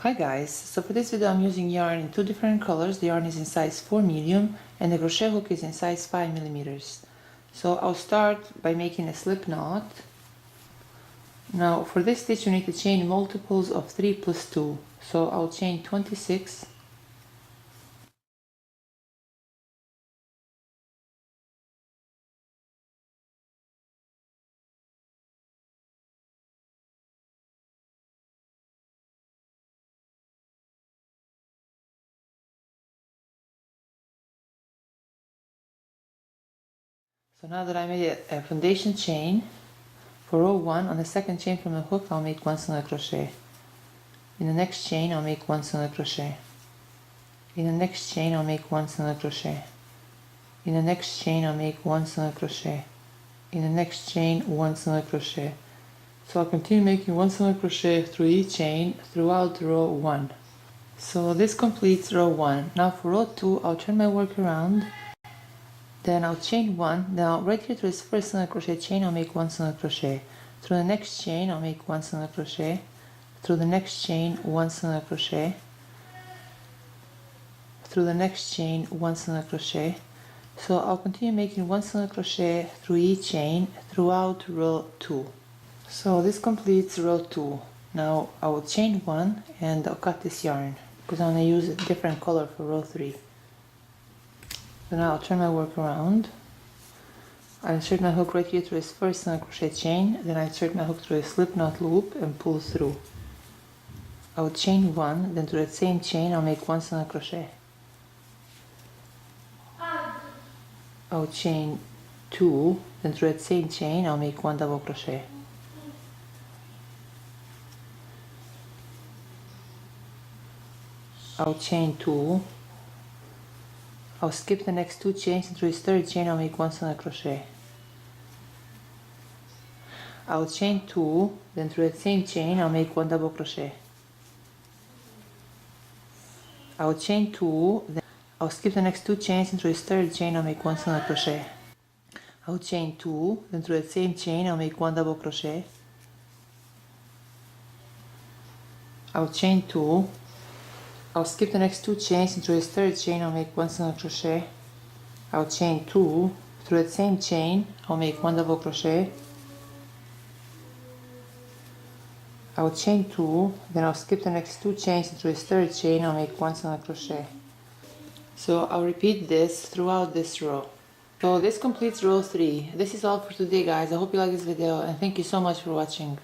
Hi guys, so for this video I'm using yarn in two different colors. The yarn is in size 4 medium and the crochet hook is in size 5 millimeters. So I'll start by making a slip knot. Now for this stitch you need to chain multiples of 3 plus 2. So I'll chain 26. So now that I made a foundation chain, for row 1 on the second chain from the hook I'll make 1 single crochet. In the next chain I'll make 1 single crochet. In the next chain I'll make 1 single crochet. In the next chain I'll make 1 single crochet. In the next chain 1 single crochet. So I'll continue making 1 single crochet through each chain throughout row 1. So this completes row 1. Now for row 2 I'll turn my work around, then I'll chain 1, now right here to this first single crochet chain I'll make 1 single crochet. Through the next chain I'll make 1 single crochet. Through the next chain 1 single crochet. Through the next chain 1 single crochet. So I'll continue making 1 single crochet through each chain throughout row 2. So this completes row 2. Now I will chain 1 and I'll cut this yarn because I'm going to use a different color for row 3. So now I'll turn my work around. I insert my hook right here through this first single crochet chain, then I insert my hook through a slip knot loop and pull through. I will chain 1, then through that same chain I'll make 1 single crochet. I'll chain 2, then through that same chain I'll make 1 double crochet. I'll chain 2. I'll skip the next 2 chains and through this third chain I'll make 1 single crochet. I'll chain 2, then through that same chain I'll make 1 double crochet. I'll chain 2, then I'll skip the next 2 chains and through this third chain I'll make 1 single crochet. I'll chain 2, then through that same chain I'll make 1 double crochet. I'll chain 2, I'll skip the next 2 chains and through this third chain I'll make 1 single crochet. I'll chain 2, through that same chain I'll make 1 double crochet. I'll chain 2, then I'll skip the next 2 chains and through this third chain I'll make 1 single crochet. So I'll repeat this throughout this row. So this completes row 3. This is all for today guys. I hope you like this video and thank you so much for watching.